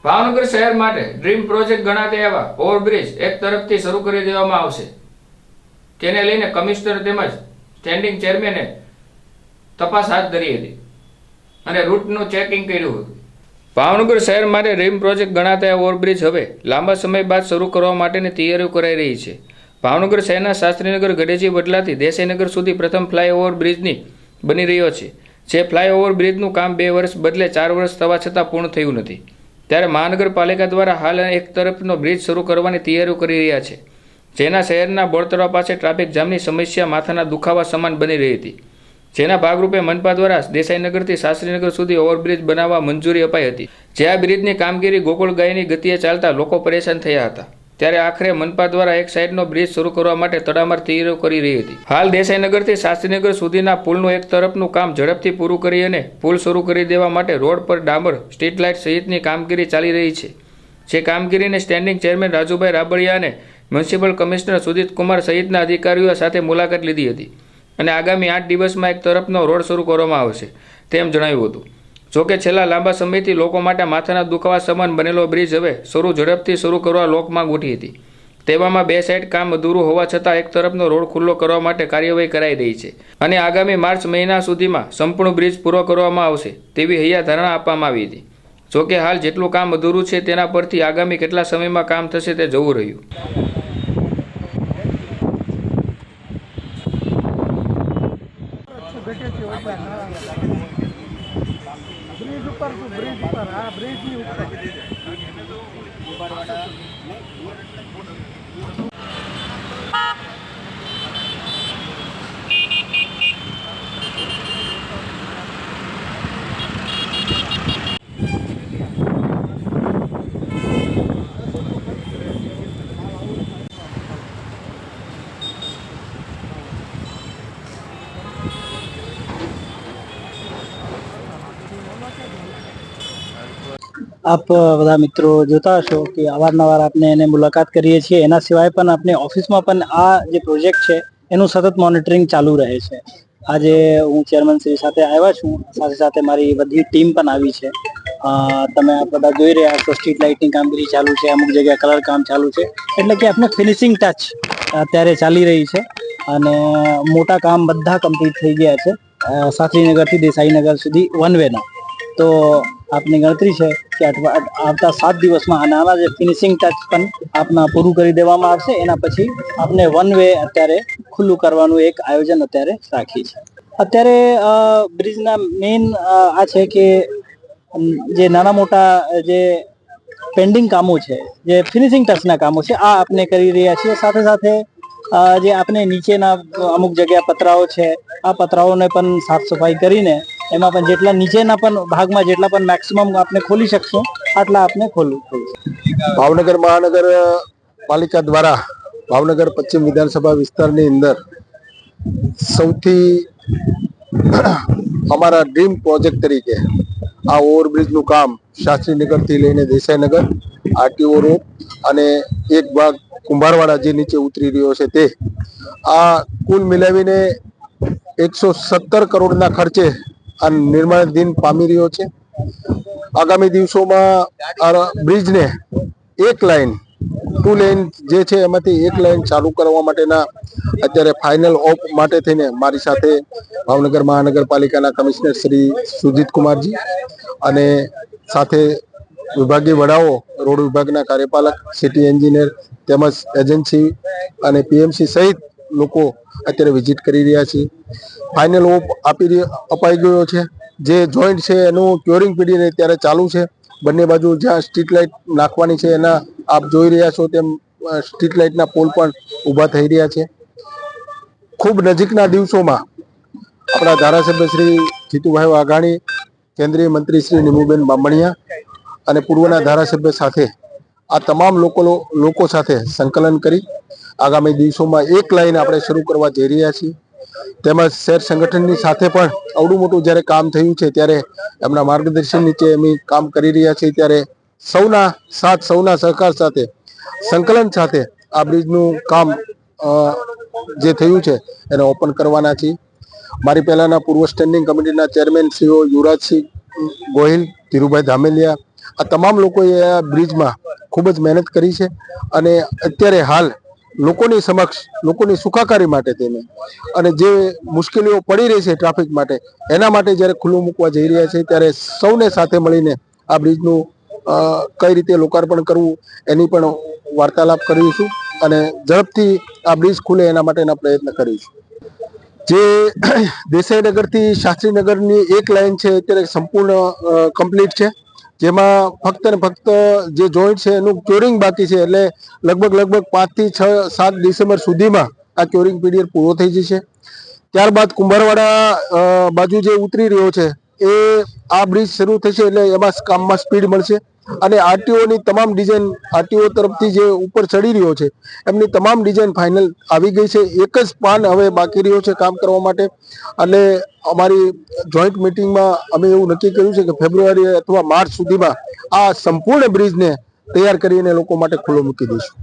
ભાવનગર શહેર માટે dream project ગણાતા એવા ઓવરબ્રિજ એક તરફથી શરૂ કરી દેવામાં આવશે, તેને લઈને કમિશનર તેમજ સ્ટેન્ડિંગ ચેરમેને તપાસ હાથ ધરી હતી અને રૂટનું ચેકિંગ કર્યું હતું. ભાવનગર શહેર માટે ડ્રીમ પ્રોજેક્ટ ગણાતા ઓવરબ્રિજ હવે લાંબા સમય બાદ શરૂ કરવા માટેની તૈયારીઓ કરાઈ રહી છે. ભાવનગર શહેરના શાસ્ત્રીનગર ગઢેજી વડલાથી દેસાઈનગર સુધી પ્રથમ ફ્લાયઓવર બ્રિજની બની રહ્યો છે. જે ફ્લાયઓવર બ્રિજનું કામ 2 વર્ષ બદલે 4 વર્ષ થવા છતાં પૂર્ણ થયું નથી. ત્યારે મહાનગરપાલિકા દ્વારા હાલ એક તરફનો બ્રિજ શરૂ કરવાની તૈયારીઓ કરી રહ્યા છે, જેના શહેરના બોરતળાવ પાસે ટ્રાફિક જામની સમસ્યા માથાના દુખાવા સમાન બની રહી હતી. જેના ભાગરૂપે મનપા દ્વારા દેસાઈનગરથી શાસ્ત્રીનગર સુધી ઓવરબ્રિજ બનાવવા મંજૂરી અપાઈ હતી. જે આ બ્રિજની કામગીરી ગોકુળગાયની ગતિએ ચાલતા લોકો પરેશાન થયા હતા. ત્યારે આખરે મનપા દ્વારા એક સાઈડનો બ્રિજ શરૂ કરવા માટે તડામાર તૈયારીઓ કરી રહી હતી. હાલ દેસાઈનગરથી શાસ્ત્રીનગર સુધીના પુલનું એક તરફનું કામ ઝડપથી પૂરું કરી અને પુલ શરૂ કરી દેવા માટે રોડ પર ડામર, સ્ટ્રીટ લાઇટ સહિતની કામગીરી ચાલી રહી છે. જે કામગીરીને સ્ટેન્ડિંગ ચેરમેન રાજુભાઈ રાબડિયા અને મ્યુનિસિપલ કમિશનર સુજીત કુમાર સહિતના અધિકારીઓ સાથે મુલાકાત લીધી હતી અને આગામી 8 દિવસમાં એક તરફનો રોડ શરૂ કરવામાં આવશે તેમ જણાવ્યું હતું. જોકે છેલ્લા લાંબા સમયથી લોકો માટે માથાના દુખાવા સમાન બનેલો બ્રિજ હવે ઝડપથી શરૂ કરવા લોકમાંગ ઉઠી હતી. તેવામાં 2 સાઈડ કામ અધૂરું હોવા છતાં એક તરફનો રોડ ખુલ્લો કરવા માટે કાર્યવાહી કરાઈ રહી છે અને આગામી માર્ચ મહિના સુધીમાં સંપૂર્ણ બ્રિજ પૂરો કરવામાં આવશે તેવી હૈયાધારણા આપવામાં આવી હતી. જોકે હાલ જેટલું કામ અધૂરું છે તેના પરથી આગામી કેટલા સમયમાં કામ થશે તે જોવું રહ્યું. આપ બધા મિત્રો જોતા હશો કે અવારનવાર આપણે એને મુલાકાત કરીએ છીએ. એના સિવાય પણ આપણે ઓફિસમાં પણ આ જે પ્રોજેક્ટ છે એનું સતત મોનિટરિંગ ચાલુ રહે છે. આજે હું ચેરમેન શ્રી સાથે આવ્યા છું, સાથે સાથે મારી બધી ટીમ પણ આવી છે. તમે આ બધા જોઈ રહ્યા છો, સ્ટ્રીટ લાઇટની કામગીરી ચાલુ છે, અમુક જગ્યાએ કલર કામ ચાલુ છે, એટલે કે આપણે ફિનિશિંગ ટચ અત્યારે ચાલી રહી છે અને મોટા કામ બધા કમ્પ્લીટ થઈ ગયા છે. શાસ્ત્રીનગરથી દેસાઈનગર સુધી વન વેના. તો આપની ગણતરી છે કે આવતા 7 દિવસમાં આના જે ફિનિશિંગ ટચ પણ આપના પૂરું કરી દેવામાં આવશે. એના પછી આપણે વન વે અત્યારે ખુલ્લું કરવાનું એક આયોજન અત્યારે રાખી છે. અત્યારે બ્રિજના મેઇન આ છે કે જે નાના મોટા જે પેન્ડિંગ કામો છે, જે ફિનિશિંગ ટચના કામો છે, આ આપણે કરી રહ્યા છીએ. સાથે સાથે જે આપણે નીચેના અમુક જગ્યા પતરાઓ છે, આ પતરાઓને પણ સાફ સફાઈ કરીને એમાં પણ જેટલા નીચેના પણ ભાગમાં જેટલા પણ મેક્સિમમ આપણે ખોલી શકશું આટલા આપણે ખોલવું. ભાવનગર મહાનગર પાલિકા દ્વારા ભાવનગર પશ્ચિમ વિધાનસભા વિસ્તારની અંદર સૌથી અમારા ડ્રીમ પ્રોજેક્ટ તરીકે આ ઓવરબ્રિજનું કામ શાસ્ત્રીનગરથી લઈને દેસાઈનગર, આરટીઓ રોડ અને એક ભાગ કુંભારવાડા જે નીચે ઉતરી રહ્યો છે તે આ કુલ મિલાવીને 117 કરોડના ખર્ચે આ નિર્માણાધીન પામી રહ્યો છે. આગામી દિવસોમાં આ બ્રિજને એક લાઇન 2 લેન જે છે એમાંથી એક લાઇન ચાલુ કરવા માટેના અત્યારે ફાઇનલ ઓફ માટે થઈને મારી સાથે ભાવનગર મહાનગરપાલિકાના કમિશનર શ્રી સુજીત કુમારજી અને સાથે વિભાગીય વડાઓ, રોડ વિભાગના કાર્યપાલક, સિટી એન્જિનિયર તેમજ એજન્સી અને પીએમસી સહિત લોકો અત્યારે વિઝિટ કરી રહ્યા છે. ફાઇનલ ઓફ અપાઈ ગયો છે. જે જોઈન્ટ છે એનું ક્યોરિંગ પીરિયડ અત્યારે ચાલુ છે. બંને બાજુ જ્યાં સ્ટ્રીટ લાઇટ નાખવાની છે એના આપ જોઈ રહ્યા છો તેમ સ્ટ્રીટ લાઇટના પોલ પણ ઊભા થઈ રહ્યા છે. ખૂબ નજીકના દિવસોમાં આપણા ધારાસભ્ય શ્રી જીતુભાઈ વાઘાણી, કેન્દ્રીય મંત્રી શ્રી નિમુબેન બામણિયા અને પૂર્વના ધારાસભ્ય સાથે આ તમામ લોકો સાથે સંકલન કરી આગામી દિવસોમાં એક લાઇન આપણે શરૂ કરવા જઈ રહ્યા છીએ. તેમજ શહેર સંગઠનની સાથે પણ આવડું મોટું જ્યારે કામ થયું છે ત્યારે એમના માર્ગદર્શન નીચે અમે કામ કરી રહ્યા છીએ. ત્યારે સૌના સાથ, સૌના સહકાર સાથે, સંકલન સાથે આ બ્રિજનું કામ જે થયું છે એને ઓપન કરવાના છીએ. મારી પહેલાના પૂર્વ સ્ટેન્ડિંગ કમિટીના ચેરમેન શ્રીઓ યુવરાજસિંહ ગોહિલ, ધીરુભાઈ ધામેલિયા, આ તમામ લોકોએ આ બ્રિજમાં ખૂબ જ મહેનત કરી છે અને અત્યારે હાલ લોકોની સમક્ષ લોકોની સુખાકારી માટે તેને અને જે મુશ્કેલીઓ પડી રહી છે ટ્રાફિક માટે એના માટે જ્યારે ખુલ્લું મૂકવા જઈ રહ્યા છે ત્યારે સૌને સાથે મળીને આ બ્રિજનું કઈ રીતે લોકાર્પણ કરવું એની પણ વાર્તાલાપ કરીશું અને ઝડપથી આ બ્રિજ ખુલે એના માટેના પ્રયત્ન કરીશું. જે દેસાઈનગરથી શાસ્ત્રીનગરની એક લાઈન છે અત્યારે સંપૂર્ણ કમ્પ્લીટ છે, જેમાં ફક્ત ને ફક્ત જે જોઈન્ટ છે એનું ક્યોરિંગ બાકી છે. એટલે લગભગ 5 થી 7 ડિસેમ્બર સુધીમાં આ ક્યોરિંગ પીરિયડ પૂરો થઈ જશે. ત્યારબાદ કુંભારવાડા બાજુ જે ઉતરી રહ્યો છે એ આ બ્રિજ શરૂ થશે એટલે એમાં કામમાં સ્પીડ મળશે અને આરટીઓની તમામ ડિઝાઇન આરટીઓ તરફથી જે ઉપર ચડી રહ્યો છે એમની તમામ ડિઝાઇન ફાઇનલ આવી ગઈ છે. એક જ પાન હવે બાકી રહ્યો છે કામ કરવા માટે અને અમારી જોઈન્ટ મિટિંગમાં અમે એવું નક્કી કર્યું છે કે ફેબ્રુઆરી અથવા માર્ચ સુધીમાં આ સંપૂર્ણ બ્રિજને તૈયાર કરીને લોકો માટે ખુલ્લો મૂકી દઈશું.